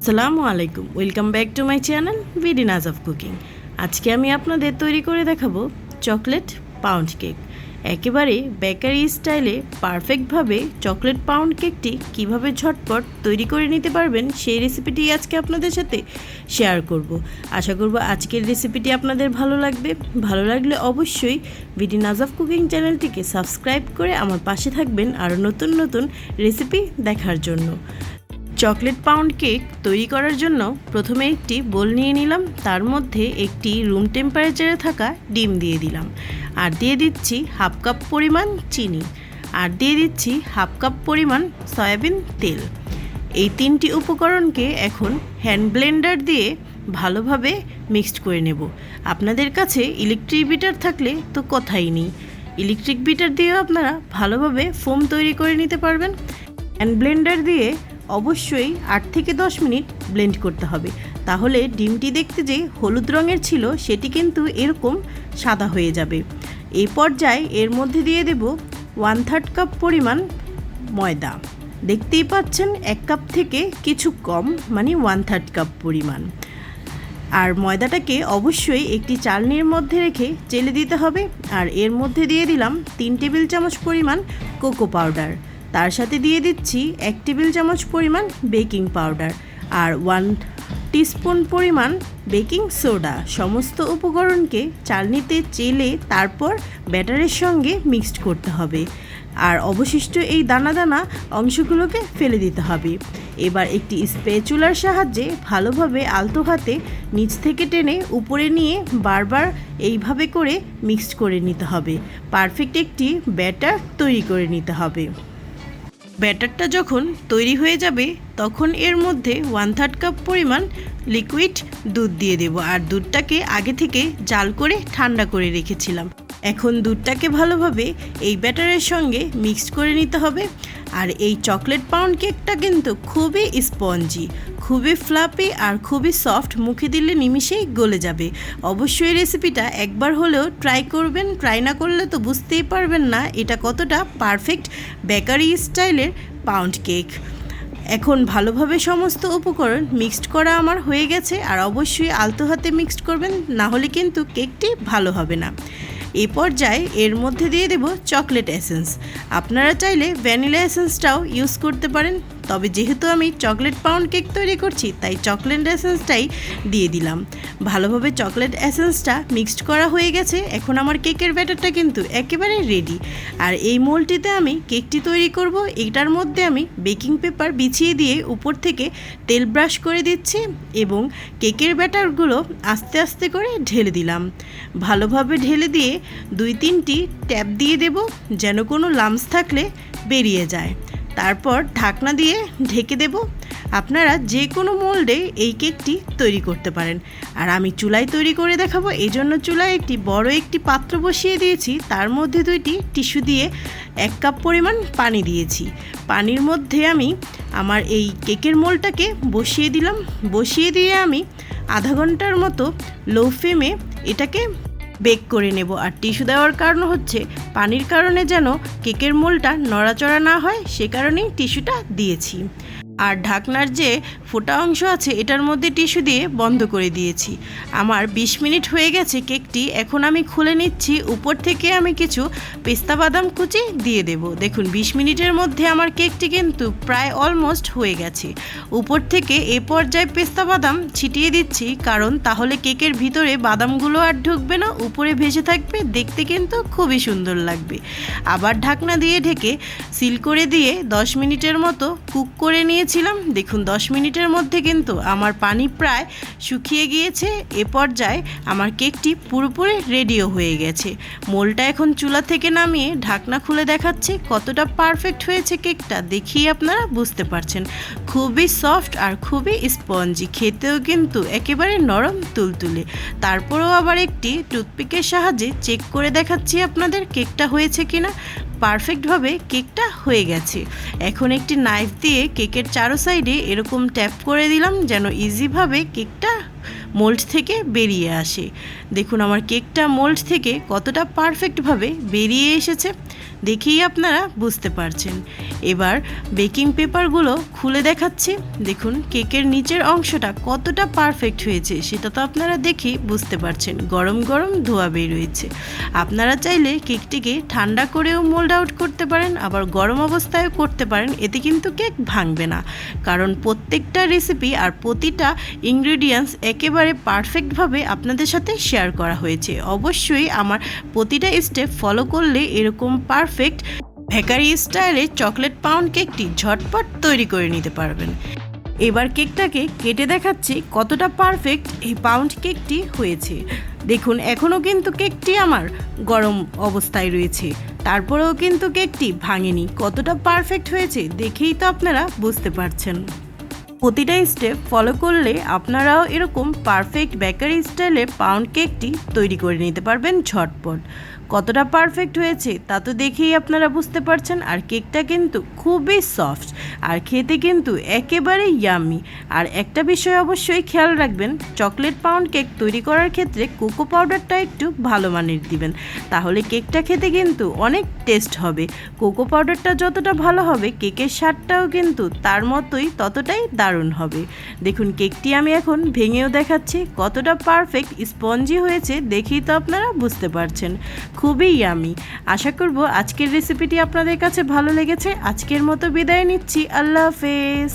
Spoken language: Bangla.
আসসালামু আলাইকুম, welcome back to my channel ভিডি নাজ অফ কুকিং। আজকে আমি আপনাদের তৈরি করে দেখাবো চকলেট পাউন্ড কেক। একেবারে বেকারি স্টাইলে পারফেক্টভাবে চকলেট পাউন্ড কেকটি কিভাবে ঝটপট তৈরি করে নিতে পারবেন সেই রেসিপিটি আজকে আপনাদের সাথে শেয়ার করব। আশা করব আজকের রেসিপিটি আপনাদের ভালো লাগবে। ভালো লাগলে অবশ্যই ভিডি নাজ অফ কুকিং চ্যানেলটিকে সাবস্ক্রাইব করে আমার পাশে থাকবেন আরও নতুন নতুন রেসিপি দেখার জন্য। চকলেট পাউন্ড কেক তৈরি করার জন্য প্রথমে একটি বোল নিয়ে নিলাম, তার মধ্যে একটি রুম টেম্পারেচারে থাকা ডিম দিয়ে দিলাম, আর দিয়ে দিচ্ছি হাফ কাপ পরিমাণ চিনি, আর দিয়ে দিচ্ছি হাফ কাপ পরিমাণ সয়াবিন তেল। এই তিনটি উপকরণকে এখন হ্যান্ড ব্লেন্ডার দিয়ে ভালোভাবে মিক্সড করে নেব। আপনাদের কাছে ইলেকট্রিক বিটার থাকলে তো কথাই নেই, ইলেকট্রিক বিটার দিয়েও আপনারা ভালোভাবে ফোম তৈরি করে নিতে পারবেন। হ্যান্ড ব্লেন্ডার দিয়ে অবশ্যই 8 থেকে 10 মিনিট ব্লেন্ড করতে হবে, তাহলে ডিমটি দেখতে যে হলুদ রঙের ছিল সেটি কিন্তু এরকম সাদা হয়ে যাবে। এই পর্যায়ে এর মধ্যে দিয়ে দেব 1/3 কাপ পরিমাণ ময়দা। দেখতেই পাচ্ছেন 1 কাপ থেকে কিছু কম, মানে 1/3 কাপ পরিমাণ। আর ময়দাটাকে অবশ্যই একটি চালনির মধ্যে রেখে চেলে দিতে হবে। আর এর মধ্যে দিয়ে দিলাম 3 টেবিল চামচ পরিমাণ কোকো পাউডার, তার সাথে দিয়ে দিচ্ছি 1 টেবিল চামচ পরিমাণ বেকিং পাউডার আর 1 টিস্পুন পরিমাণ বেকিং সোডা। সমস্ত উপকরণকে চালনিতে চেলে তারপর ব্যাটারের সঙ্গে মিক্সড করতে হবে, আর অবশিষ্ট এই দানা দানা অংশগুলোকে ফেলে দিতে হবে। এবার একটি স্প্যাচুলার সাহায্যে ভালোভাবে আলতো হাতে নিচ থেকে টেনে উপরে নিয়ে বারবার এইভাবে করে মিক্সড করে নিতে হবে। পারফেক্ট একটি ব্যাটার তৈরি করে নিতে হবে। ব্যাটারটা যখন তৈরি হয়ে যাবে তখন এর মধ্যে 1/3 কাপ পরিমাণ লিকুইড দুধ দিয়ে দেব, আর দুধটাকে আগে থেকে জাল করে ঠান্ডা করে রেখেছিলাম। এখন দুধটাকে ভালোভাবে এই ব্যাটারের সঙ্গে মিক্সড করে নিতে হবে। আর এই চকলেট পাউন্ড কেকটা কিন্তু খুবই স্পঞ্জি, খুবই ফ্লাপি আর খুবই সফট, মুখে দিলে নিমিষেই গলে যাবে। অবশ্যই রেসিপিটা একবার হলেও ট্রাই করবেন, ট্রাই না করলে তো বুঝতেই পারবেন না এটা কতটা পারফেক্ট বেকারি স্টাইলের পাউন্ড কেক। এখন ভালোভাবে সমস্ত উপকরণ মিক্সড করা আমার হয়ে গেছে, আর অবশ্যই আলতো হাতে মিক্সড করবেন, না হলে কিন্তু কেকটি ভালো হবে না। এই পর্যায়ে এর মধ্যে দিয়ে দেব চকলেট এসেন্স। আপনারা চাইলে ভ্যানিলা এসেন্সটাও ইউজ করতে পারেন, তবে যেহেতু আমি চকলেট পাউন্ড কেক তৈরি করছি তাই চকলেট এসেন্সটাই দিয়ে দিলাম। ভালোভাবে চকলেট এসেন্সটা মিক্সড করা হয়ে গেছে। এখন আমার কেকের ব্যাটারটা কিন্তু একেবারে রেডি। আর এই মোলটিতে আমি কেকটি তৈরি করব। এটার মধ্যে আমি বেকিং পেপার বিছিয়ে দিয়ে উপর থেকে তেল ব্রাশ করে দিচ্ছি এবং কেকের ব্যাটারগুলো আস্তে আস্তে করে ঢেলে দিলাম। ভালোভাবে ঢেলে দিয়ে 2-3টি ট্যাপ দিয়ে দেব যেন কোনো লাম্পস থাকলে বেরিয়ে যায়। তারপর ঢাকনা দিয়ে ঢেকে দেব। আপনারা যে কোনো মোল্ডে এই কেকটি তৈরি করতে পারেন, আর আমি চুলায় তৈরি করে দেখাবো। এই জন্য চুলায় একটি বড় একটি পাত্র বসিয়ে দিয়েছি, তার মধ্যে 2টি টিস্যু দিয়ে 1 কাপ পরিমাণ পানি দিয়েছি। পানির মধ্যে আমি আমার এই কেকের মোলটাকে বসিয়ে দিলাম। বসিয়ে দিয়ে আমি আধা ঘন্টার মতো লো ফ্লেমে এটাকে বেক করে নেব। আর টিস্যু দেওয়ার কারণ হচ্ছে পানির কারণে যেন কেকের মোলটা নড়াচড়া না হয়, সে কারণেই টিস্যুটা দিয়েছি। আর ঢাকনার যে ফোটা অংশ আছে এটার মধ্যে টিস্যু দিয়ে বন্ধ করে দিয়েছি। আমার 20 মিনিট হয়ে গেছে কেকটি। এখন আমি খুলে নিচ্ছি। উপর থেকে আমি কিছু পেস্তা বাদাম কুচি দিয়ে দেব। দেখুন 20 মিনিটের মধ্যে আমার কেকটি কিন্তু প্রায় অলমোস্ট হয়ে গেছে। উপর থেকে এ পর্যায়ে পেস্তা বাদাম ছিটিয়ে দিচ্ছি, কারণ তাহলে কেকের ভিতরে বাদামগুলো আর ঢুকবে না, উপরে ভেসে থাকবে, দেখতে কিন্তু খুবই সুন্দর লাগবে। আবার ঢাকনা দিয়ে ঢেকে সিল করে দিয়ে 10 মিনিটের মতো কুক করে নিয়েছিলাম। দেখুন 10 মিনিটের মধ্যে কিন্তু আমার পানি প্রায় শুকিয়ে গিয়েছে। এ পর্যায়ে আমার কেকটি পুরোপুরি রেডিও হয়ে গেছে। মোলটা এখন চুলা থেকে নামিয়ে ঢাকনা খুলে দেখাচ্ছি কতটা পারফেক্ট হয়েছে কেকটা। দেখিয়ে আপনারা বুঝতে পারছেন খুবই সফট আর খুবই স্পঞ্জি, খেতেও কিন্তু একেবারে নরম তুলতুলে। তারপরেও আবার একটি টুথপিকের সাহায্যে চেক করে দেখাচ্ছি আপনাদের কেকটা হয়েছে কিনা। পারফেক্টভাবে কেকটা হয়ে গেছে। এখন একটি নাইফ দিয়ে কেকের চারো সাইডে এরকম ট্যাপ করে দিলাম যেন ইজিভাবে কেকটা মোল্ড থেকে বেরিয়ে আসে। দেখুন আমার কেকটা মোল্ড থেকে কতটা পারফেক্টভাবে বেরিয়ে এসেছে, দেখেই আপনারা বুঝতে পারছেন। এবার বেকিং পেপারগুলো খুলে দেখাচ্ছি। দেখুন কেকের নিচের অংশটা কতটা পারফেক্ট হয়েছে সেটা তো আপনারা দেখেই বুঝতে পারছেন। গরম গরম ধোঁয়া বের হয়েছে। আপনারা চাইলে কেকটিকে ঠান্ডা করেও মোল্ড আউট করতে পারেন, আবার গরম অবস্থায়ও করতে পারেন, এতে কিন্তু কেক ভাঙবে না। কারণ প্রত্যেকটা রেসিপি আর প্রতিটা ইনগ্রেডিয়েন্টস একেবারে পারফেক্টভাবে আপনাদের সাথে শেয়ার করা হয়েছে। অবশ্যই আমার প্রতিটা স্টেপ ফলো করলে এরকম পারফেক্ট বেকারি স্টাইলে চকলেট পাউন্ড কেকটি ঝটপট তৈরি করে নিতে পারবেন। এবার কেকটাকে কেটে দেখাচ্ছি কতটা পারফেক্ট এই পাউন্ড কেকটি হয়েছে। দেখুন এখনও কিন্তু কেকটি আমার গরম অবস্থায় রয়েছে, তারপরেও কিন্তু কেকটি ভাঙেনি। কতটা পারফেক্ট হয়েছে দেখেই তো আপনারা বুঝতে পারছেন। প্রতিটা স্টেপ ফলো করলে আপনারাও এরকম পারফেক্ট বেকারি স্টাইলে পাউন্ড কেকটি তৈরি করে নিতে পারবেন ঝটপট। কতটা পারফেক্ট হয়েছে তা তো দেখেই আপনারা বুঝতে পারছেন। আর কেকটা কিন্তু খুবই সফট আর খেতে কিন্তু একেবারে ইয়ামি। আর একটা বিষয় অবশ্যই খেয়াল রাখবেন, চকলেট পাউন্ড কেক তৈরি করার ক্ষেত্রে কোকো পাউডারটা একটু ভালো মানের দিবেন, তাহলে কেকটা খেতে কিন্তু অনেক টেস্ট হবে। কোকো পাউডারটা যতটা ভালো হবে কেকের স্বাদটাও কিন্তু তার মতোই ততটাই দারুণ হবে। দেখুন কেকটি আমি এখন ভেঙেও দেখাচ্ছি, কতটা পারফেক্ট স্পঞ্জি হয়েছে দেখেই তো আপনারা বুঝতে পারছেন। খুবই ইয়ামি। আশা করব আজকের রেসিপিটি আপনাদের কাছে ভালো লেগেছে। আজকের মতো বিদায় নিচ্ছি। আল্লাহ হাফেজ।